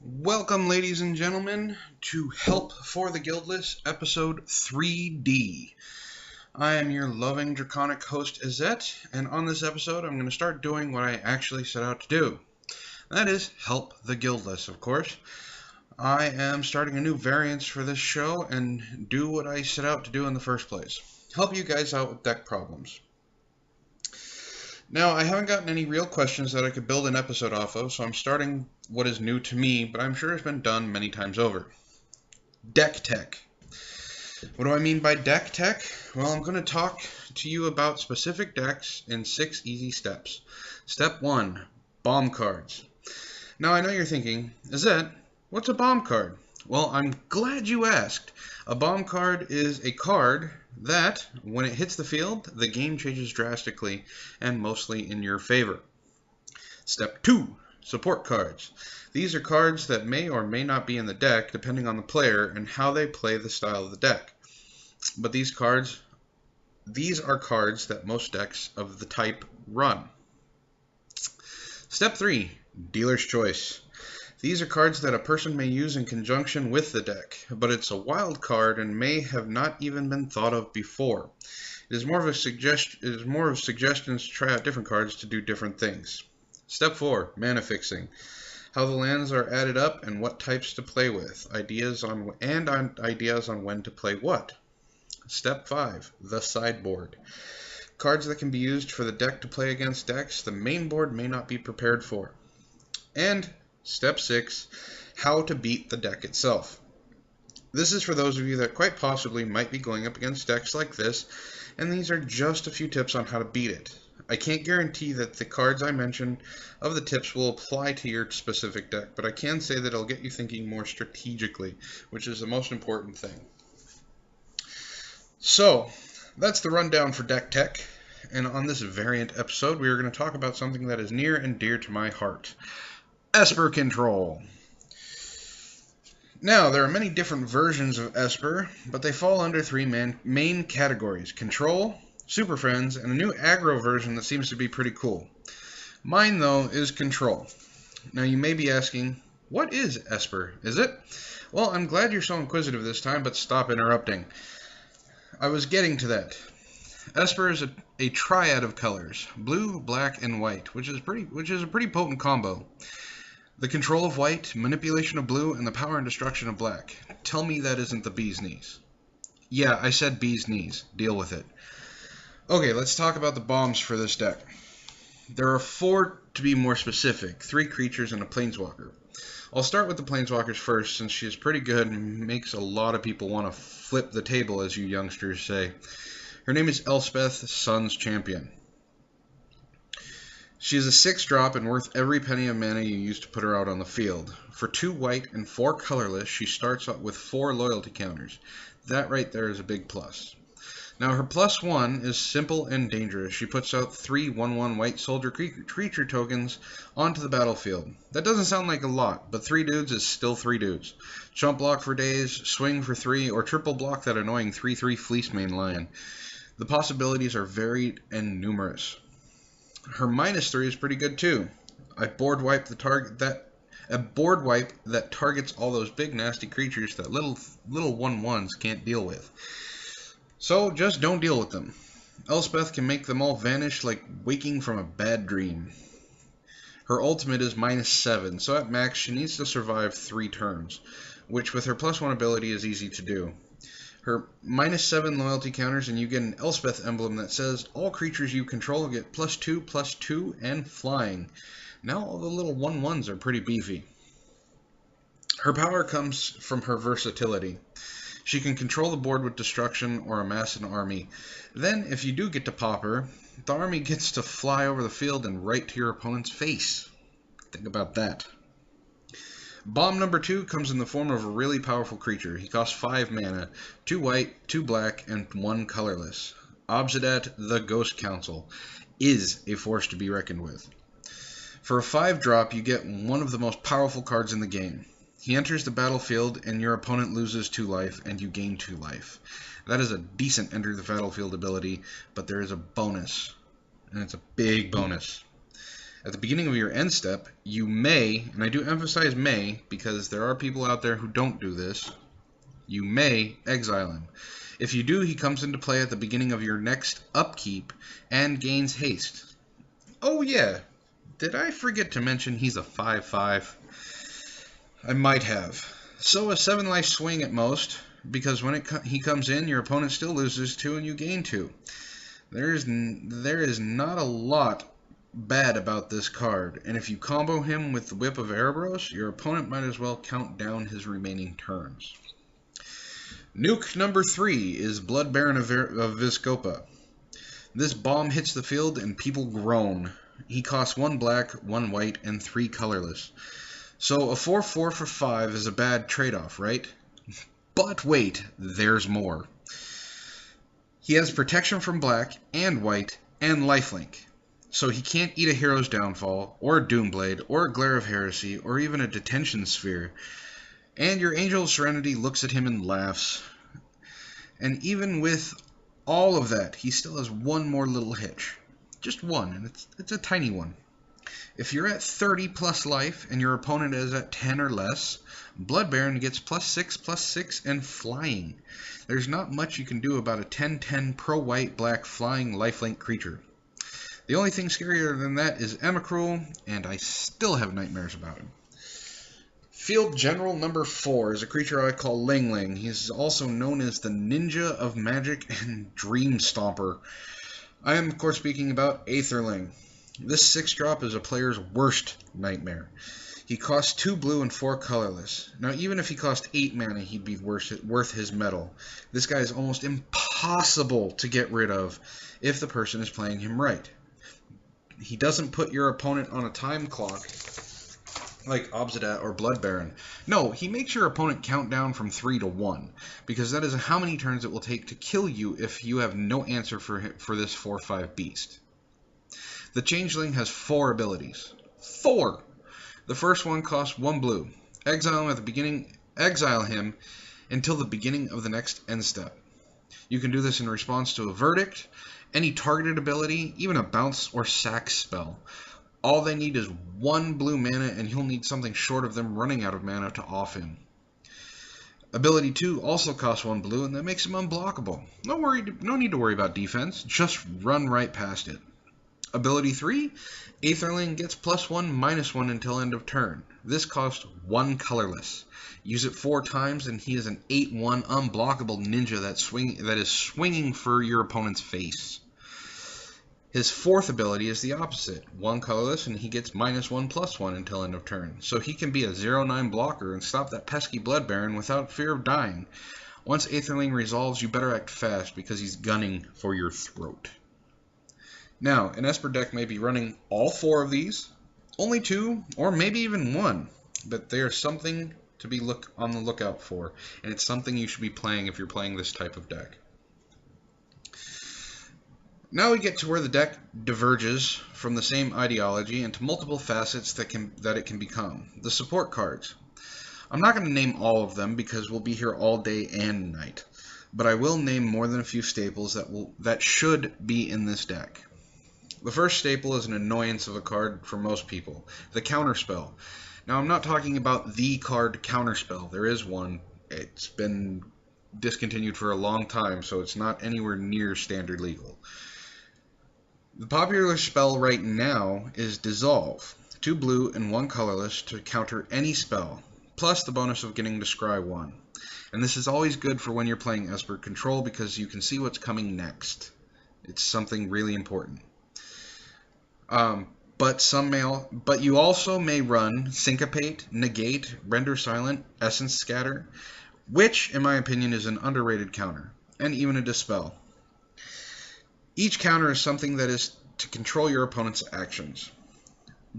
Welcome, ladies and gentlemen, to Help for the Guildless, episode 3D. I am your loving draconic host, Izzet, and on this episode, I'm going to start doing what I actually set out to do. That is, help the Guildless, of course. I am starting a new variance for this show and do what I set out to do in the first place. Help you guys out with deck problems. Now, I haven't gotten any real questions that I could build an episode off of, so I'm starting what is new to me, but I'm sure it's been done many times over. Deck tech. What do I mean by deck tech? Well, I'm going to talk to you about specific decks in 6 easy steps. Step 1, bomb cards. Now, I know you're thinking, Izzet, what's a bomb card? Well, I'm glad you asked. A bomb card is a card that, when it hits the field, the game changes drastically and mostly in your favor. Step 2, support cards. These are cards that may or may not be in the deck depending on the player and how they play the style of the deck. But these are cards that most decks of the type run. Step 3, dealer's choice. These are cards that a person may use in conjunction with the deck, but it's a wild card and may have not even been thought of before. It is more of suggestions to try out different cards to do different things. Step 4, mana fixing. How the lands are added up and what types to play with. Ideas on when to play what. Step 5, the sideboard. Cards that can be used for the deck to play against decks the main board may not be prepared for. And Step 6, how to beat the deck itself. This is for those of you that quite possibly might be going up against decks like this, and these are just a few tips on how to beat it. I can't guarantee that the cards I mention of the tips will apply to your specific deck, but I can say that it'll get you thinking more strategically, which is the most important thing. So, that's the rundown for deck tech, and on this variant episode, we are going to talk about something that is near and dear to my heart. Esper control. Now, there are many different versions of Esper, but they fall under 3 main categories: control, super friends, and a new aggro version that seems to be pretty cool. Mine, though, is control. Now, you may be asking, what is Esper? Is it? Well, I'm glad you're so inquisitive this time, but stop interrupting. I was getting to that. Esper is a triad of colors, blue, black, and white, which is a pretty potent combo. The control of white, manipulation of blue, and the power and destruction of black. Tell me that isn't the bee's knees. Yeah, I said bee's knees. Deal with it. Okay, let's talk about the bombs for this deck. There are 4 to be more specific, 3 creatures and a planeswalker. I'll start with the planeswalkers first, since she is pretty good and makes a lot of people want to flip the table, as you youngsters say. Her name is Elspeth, Sun's Champion. She is a 6-drop and worth every penny of mana you use to put her out on the field. For 2 white and 4 colorless, she starts out with 4 loyalty counters. That right there is a big plus. Now her +1 is simple and dangerous. She puts out 3 1/1 white soldier creature tokens onto the battlefield. That doesn't sound like a lot, but 3 dudes is still 3 dudes. Chump block for days, swing for 3, or triple block that annoying 3/3 Fleece Mane Lion. The possibilities are varied and numerous. Her -3 is pretty good too. A board wipe that targets all those big nasty creatures that little 1/1s can't deal with. So just don't deal with them. Elspeth can make them all vanish like waking from a bad dream. Her ultimate is -7, so at max she needs to survive 3 turns, which with her +1 ability is easy to do. Her -7 loyalty counters, and you get an Elspeth emblem that says all creatures you control get +2/+2 and flying. Now all the little 1/1s are pretty beefy. Her power comes from her versatility. She can control the board with destruction or amass an army. Then, if you do get to pop her, the army gets to fly over the field and right to your opponent's face. Think about that. Bomb number 2 comes in the form of a really powerful creature. He costs 5 mana, 2 white, 2 black, and 1 colorless. Izzet, the Ghost Council, is a force to be reckoned with. For a 5-drop, you get one of the most powerful cards in the game. He enters the battlefield, and your opponent loses 2 life, and you gain 2 life. That is a decent enter the battlefield ability, but there is a bonus, and it's a big bonus. At the beginning of your end step, you may, and I do emphasize may, because there are people out there who don't do this, you may exile him. If you do, he comes into play at the beginning of your next upkeep and gains haste. Oh yeah, did I forget to mention he's a 5/5? I might have. So a 7 life swing at most, because when he comes in, your opponent still loses 2 and you gain 2. There is not a lot bad about this card, and if you combo him with the Whip of Erebros, your opponent might as well count down his remaining turns. Nuke number 3 is Blood Baron of Vizkopa. This bomb hits the field and people groan. He costs 1 black, 1 white, and 3 colorless. So a 4/4 for 5 is a bad trade-off, right? But wait, there's more. He has protection from black and white and lifelink. So he can't eat a Hero's Downfall, or a Doomblade, or a Glare of Heresy, or even a Detention Sphere. And your Angel of Serenity looks at him and laughs. And even with all of that, he still has one more little hitch. Just one, and it's a tiny one. If you're at 30 plus life, and your opponent is at 10 or less, Blood Baron gets +6/+6 and flying. There's not much you can do about a 10/10 pro-white black flying lifelink creature. The only thing scarier than that is Emrakul, and I still have nightmares about him. Field General number 4 is a creature I call Ling Ling. He's also known as the Ninja of Magic and Dream Stomper. I am, of course, speaking about Aetherling. This 6-drop is a player's worst nightmare. He costs 2 blue and 4 colorless. Now, even if he cost 8 mana, he'd be worth his metal. This guy is almost impossible to get rid of if the person is playing him right. He doesn't put your opponent on a time clock like Izzet or Blood Baron. No, he makes your opponent count down from 3 to 1, because that is how many turns it will take to kill you if you have no answer for this 4/5 beast. The Changeling has 4 abilities. 4! The first one costs 1 blue. Exile him until the beginning of the next end step. You can do this in response to a verdict, any targeted ability, even a bounce or sack spell. All they need is 1 blue mana, and he'll need something short of them running out of mana to off him. Ability 2 also costs 1 blue, and that makes him unblockable. No need to worry about defense, just run right past it. Ability 3, Aetherling gets +1/-1 until end of turn. This costs 1 colorless. Use it 4 times, and he is an 8/1 unblockable ninja that is swinging for your opponent's face. His 4th ability is the opposite, 1 colorless, and he gets -1/+1 until end of turn. So he can be a 0/9 blocker and stop that pesky Blood Baron without fear of dying. Once Aetherling resolves, you better act fast, because he's gunning for your throat. Now, an Esper deck may be running all 4 of these, only 2, or maybe even 1, but they are something to be on the lookout for, and it's something you should be playing if you're playing this type of deck. Now we get to where the deck diverges from the same ideology into multiple facets that it can become. The support cards. I'm not going to name all of them because we'll be here all day and night, but I will name more than a few staples that should be in this deck. The first staple is an annoyance of a card for most people, the Counterspell. Now, I'm not talking about the card Counterspell. There is one. It's been discontinued for a long time, so it's not anywhere near standard legal. The popular spell right now is Dissolve. 2 blue and 1 colorless to counter any spell, plus the bonus of getting to scry 1. And this is always good for when you're playing Esper Control, because you can see what's coming next. It's something really important. But you also may run Syncopate, Negate, Render Silent, Essence Scatter, which, in my opinion, is an underrated counter, and even a Dispel. Each counter is something that is to control your opponent's actions.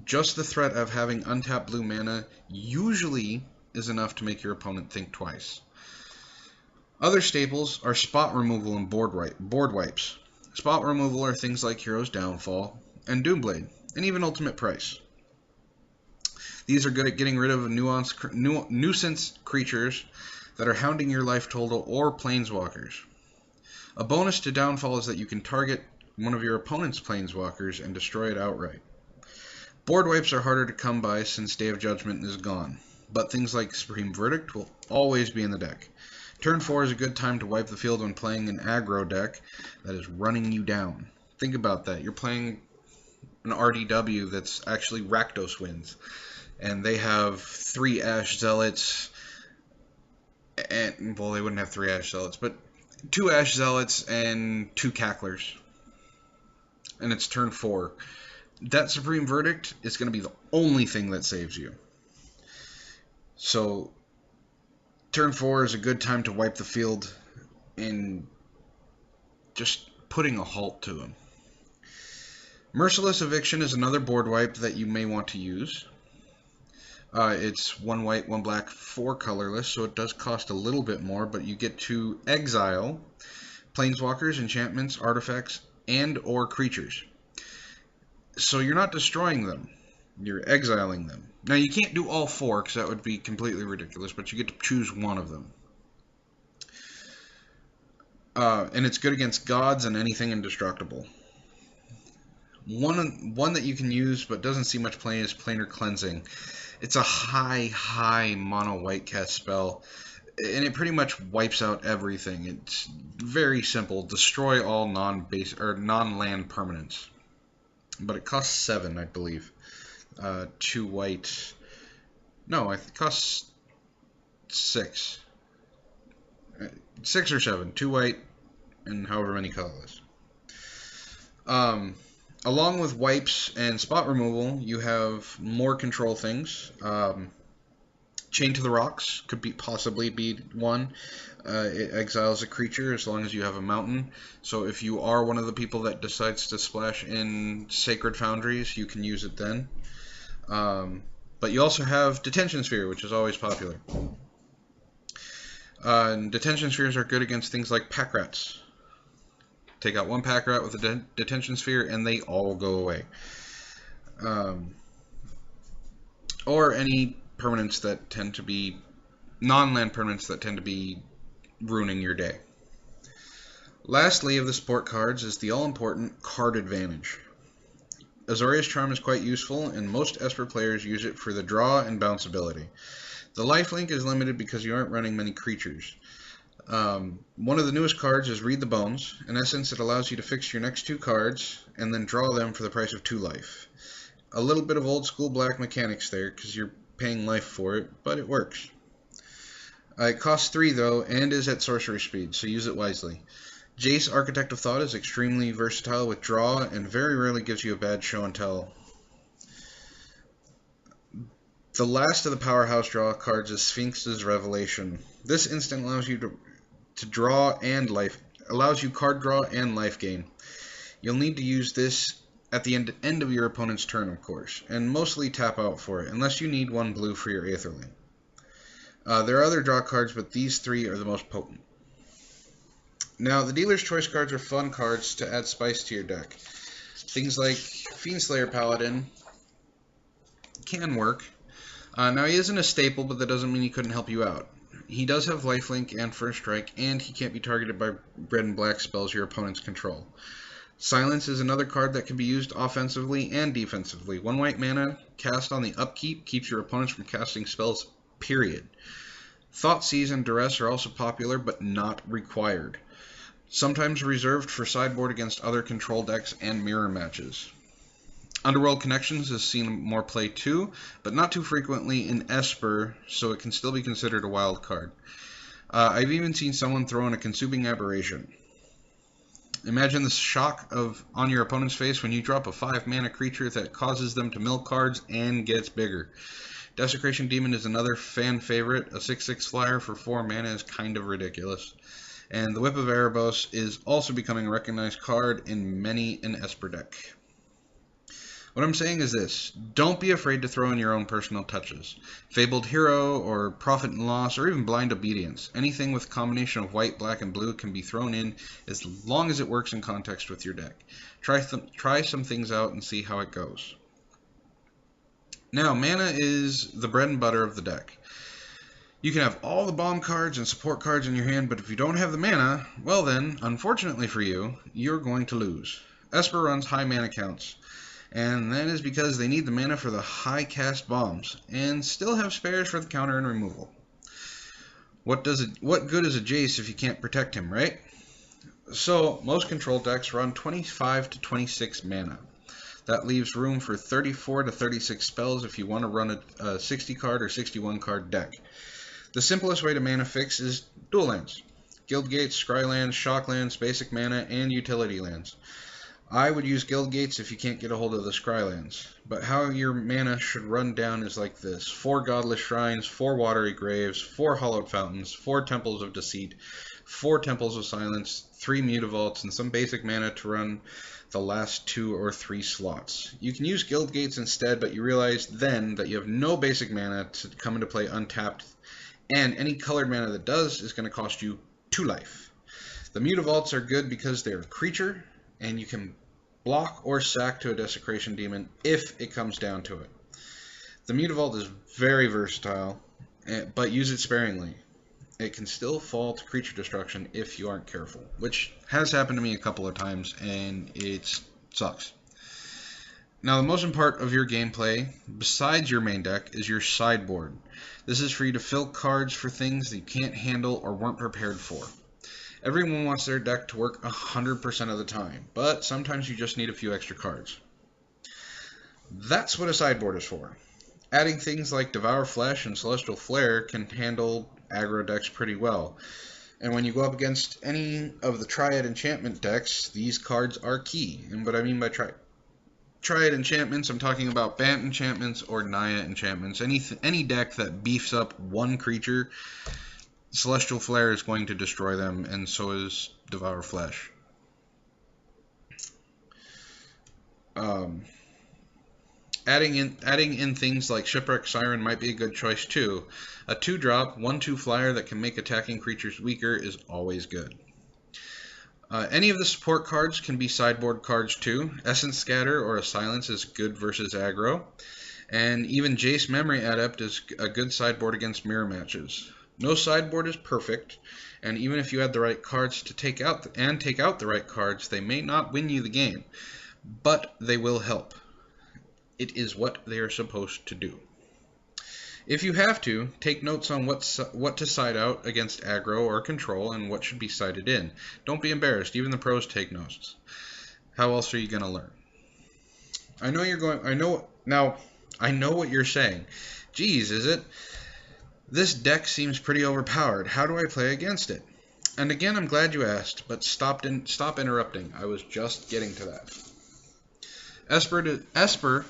Just the threat of having untapped blue mana usually is enough to make your opponent think twice. Other staples are spot removal and board wipes. Spot removal are things like Hero's Downfall and Doomblade, and even Ultimate Price. These are good at getting rid of nuisance creatures that are hounding your life total or planeswalkers. A bonus to Downfall is that you can target one of your opponent's planeswalkers and destroy it outright. Board wipes are harder to come by since Day of Judgment is gone, but things like Supreme Verdict will always be in the deck. Turn 4 is a good time to wipe the field when playing an aggro deck that is running you down. Think about that. You're playing an RDW that's actually Rakdos Winds, and they have 3 Ash Zealots, and, well, they wouldn't have 3 Ash Zealots, but 2 Ash Zealots and 2 Cacklers, and it's turn 4. That Supreme Verdict is going to be the only thing that saves you. So, turn 4 is a good time to wipe the field and just putting a halt to him. Merciless Eviction is another board wipe that you may want to use. It's 1 white, 1 black, 4 colorless, so it does cost a little bit more, but you get to exile planeswalkers, enchantments, artifacts, and or creatures. So you're not destroying them, you're exiling them. Now you can't do all 4 because that would be completely ridiculous, but you get to choose one of them. And it's good against gods and anything indestructible. One that you can use but doesn't see much play is Planar Cleansing. It's a high mono white cast spell, and it pretty much wipes out everything. It's very simple. Destroy all non-base or non-land permanents. But it costs 7, I believe. 2 white. No, it costs 6. 6 or 7. 2 white and however many colorless. Along with wipes and spot removal, you have more control things. Chain to the Rocks could possibly be one. It exiles a creature as long as you have a mountain. So if you are one of the people that decides to splash in Sacred Foundries, you can use it then. But you also have Detention Sphere, which is always popular. And Detention Spheres are good against things like pack rats. Take out 1 pack rat with a Detention Sphere and they all go away. Or any permanents that tend to be non-land permanents that tend to be ruining your day. Lastly of the support cards is the all-important card advantage. Azorius Charm is quite useful, and most Esper players use it for the draw and bounce ability. The lifelink is limited because you aren't running many creatures. One of the newest cards is Read the Bones. In essence, it allows you to fix your next 2 cards and then draw them for the price of 2 life. A little bit of old school black mechanics there because you're paying life for it, but it works. It costs 3 though, and is at sorcery speed, so use it wisely. Jace, Architect of Thought, is extremely versatile with draw and very rarely gives you a bad show and tell. The last of the powerhouse draw cards is Sphinx's Revelation. This instant allows you to draw and life, allows you card draw and life gain. You'll need to use this at the end of your opponent's turn, of course, and mostly tap out for it, unless you need 1 blue for your Aetherling. There are other draw cards, but these 3 are the most potent. Now, the Dealer's Choice cards are fun cards to add spice to your deck. Things like Fiendslayer Paladin can work. Now, he isn't a staple, but that doesn't mean he couldn't help you out. He does have lifelink and first strike, and he can't be targeted by red and black spells your opponents control. Silence is another card that can be used offensively and defensively. 1 white mana cast on the upkeep keeps your opponents from casting spells, period. Thoughtseize and Duress are also popular, but not required. Sometimes reserved for sideboard against other control decks and mirror matches. Underworld Connections is seen more play too, but not too frequently in Esper, so it can still be considered a wild card. I've even seen someone throw in a Consuming Aberration. Imagine the shock on your opponent's face when you drop a 5 mana creature that causes them to mill cards and gets bigger. Desecration Demon is another fan favorite. A 6/6 flyer for 4 mana is kind of ridiculous. And the Whip of Erebos is also becoming a recognized card in many an Esper deck. What I'm saying is this: don't be afraid to throw in your own personal touches. Fabled Hero, or Profit and Loss, or even Blind Obedience. Anything with a combination of white, black, and blue can be thrown in as long as it works in context with your deck. Try some things out and see how it goes. Now, mana is the bread and butter of the deck. You can have all the bomb cards and support cards in your hand, but if you don't have the mana, well then, unfortunately for you, you're going to lose. Esper runs high mana counts. and that is because they need the mana for the high cast bombs, and still have spares for the counter and removal. What good is a Jace if you can't protect him, right? So, most control decks run 25 to 26 mana. That leaves room for 34 to 36 spells if you want to run a 60 card or 61 card deck. The simplest way to mana fix is dual lands. Guild Gates, Scry lands, Shock lands, basic mana, and utility lands. I would use Guild Gates if you can't get a hold of the Scry lands. But how your mana should run down is like this. 4 Godless Shrines, 4 Watery Graves, 4 Hallowed Fountains, 4 Temples of Deceit, 4 Temples of Silence, 3 Mutavaults, and some basic mana to run the last 2 or 3 slots. You can use Guild Gates instead, but you realize then that you have no basic mana to come into play untapped, and any colored mana that does is going to cost you 2 life. The Mutavaults are good because they're a creature, and you can block or sack to a Desecration Demon if it comes down to it. The Mutavault is very versatile, but use it sparingly. It can still fall to creature destruction if you aren't careful, which has happened to me a couple of times, and it sucks. Now, the most important part of your gameplay, besides your main deck, is your sideboard. This is for you to fill cards for things that you can't handle or weren't prepared for. Everyone wants their deck to work 100% of the time, but sometimes you just need a few extra cards. That's what a sideboard is for. Adding things like Devour Flesh and Celestial Flare can handle aggro decks pretty well. And when you go up against any of the Triad enchantment decks, these cards are key. And what I mean by Triad enchantments, I'm talking about Bant enchantments or Naya enchantments. Any deck that beefs up one creature, Celestial Flare is going to destroy them, and so is Devour Flesh. Adding in things like Shipwreck Siren might be a good choice too. A 2-drop, 1/2 flyer that can make attacking creatures weaker is always good. Any of the support cards can be sideboard cards too. Essence Scatter or a Silence is good versus aggro. And even Jace Memory Adept is a good sideboard against mirror matches. No sideboard is perfect, and even if you had the right cards to take out the right cards, they may not win you the game, but they will help. It is what they are supposed to do. If you have to, take notes on what to side out against aggro or control and what should be sided in. Don't be embarrassed. Even the pros take notes. How else are you going to learn? I know what you're saying. Geez, Izzet? This deck seems pretty overpowered. How do I play against it? And again, I'm glad you asked, but stop interrupting. I was just getting to that. Esper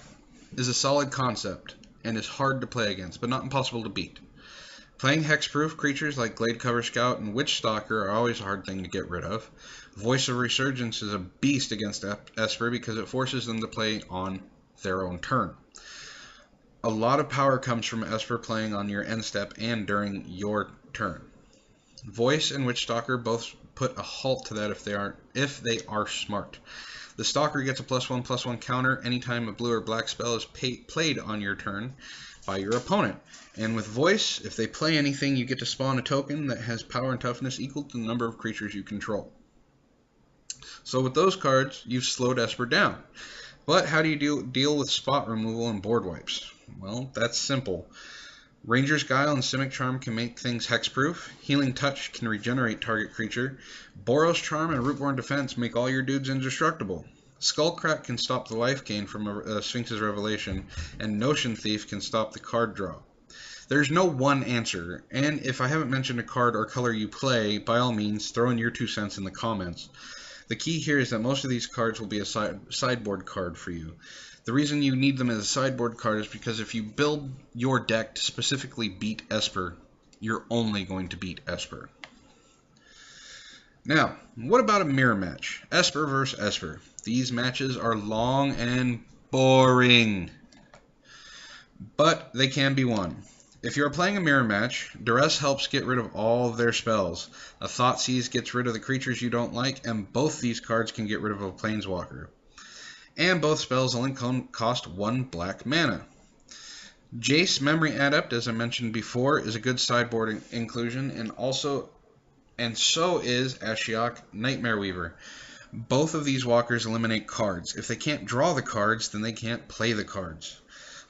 is a solid concept and is hard to play against, but not impossible to beat. Playing hexproof creatures like Gladecover Scout and Witch Stalker are always a hard thing to get rid of. Voice of Resurgence is a beast against Esper because it forces them to play on their own turn. A lot of power comes from Esper playing on your end step and during your turn. Voice and Witch Stalker both put a halt to that if they are smart. The Stalker gets a +1/+1 counter anytime a blue or black spell is played on your turn by your opponent. And with Voice, if they play anything, you get to spawn a token that has power and toughness equal to the number of creatures you control. So with those cards, you've slowed Esper down. But how do you deal with spot removal and board wipes? Well, that's simple. Ranger's Guile and Simic Charm can make things hexproof. Healing Touch can regenerate target creature. Boros Charm and Rootborn Defense make all your dudes indestructible. Skullcrack can stop the life gain from Sphinx's Revelation, and Notion Thief can stop the card draw. There's no one answer, and if I haven't mentioned a card or color you play, by all means, throw in your 2 cents in the comments. The key here is that most of these cards will be a sideboard card for you. The reason you need them as a sideboard card is because if you build your deck to specifically beat Esper, you're only going to beat Esper. Now, what about a mirror match? Esper versus Esper. These matches are long and boring, but they can be won. If you're playing a mirror match, Duress helps get rid of all of their spells. A Thoughtseize gets rid of the creatures you don't like, and both these cards can get rid of a Planeswalker. And both spells only cost 1 black mana. Jace Memory Adept, as I mentioned before, is a good sideboard inclusion, and so is Ashiok Nightmare Weaver. Both of these walkers eliminate cards. If they can't draw the cards, then they can't play the cards.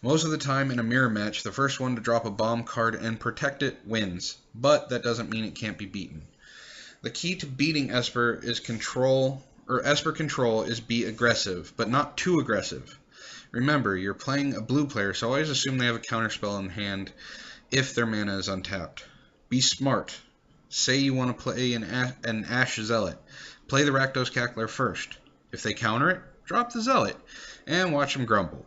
Most of the time in a mirror match, the first one to drop a bomb card and protect it wins, but that doesn't mean it can't be beaten. The key to beating Esper is Esper control is be aggressive, but not too aggressive. Remember, you're playing a blue player, so always assume they have a counterspell in hand if their mana is untapped. Be smart. Say you want to play an Ash Zealot. Play the Rakdos Cackler first. If they counter it, drop the Zealot, and watch them grumble.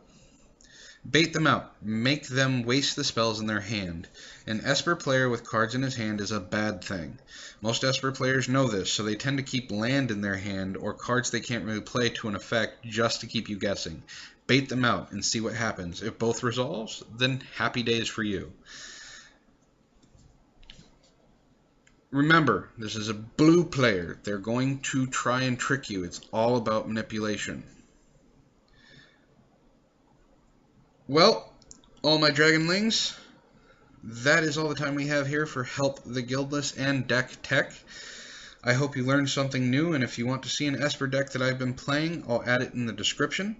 Bait them out. Make them waste the spells in their hand. An Esper player with cards in his hand is a bad thing. Most Esper players know this, so they tend to keep land in their hand or cards they can't really play to an effect just to keep you guessing. Bait them out and see what happens. If both resolves, then happy days for you. Remember, this is a blue player. They're going to try and trick you. It's all about manipulation. Well, all my Dragonlings, that is all the time we have here for Help the Guildless and Deck Tech. I hope you learned something new, and if you want to see an Esper deck that I've been playing, I'll add it in the description.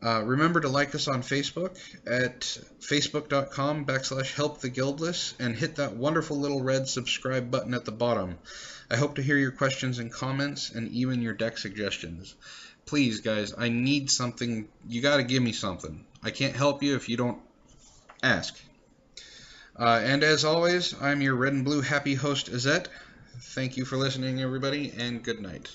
Remember to like us on Facebook at facebook.com/helptheguildless and hit that wonderful little red subscribe button at the bottom. I hope to hear your questions and comments and even your deck suggestions. Please, guys, I need something. You got to give me something. I can't help you if you don't ask. And as always, I'm your red and blue happy host, Izzet. Thank you for listening, everybody, and good night.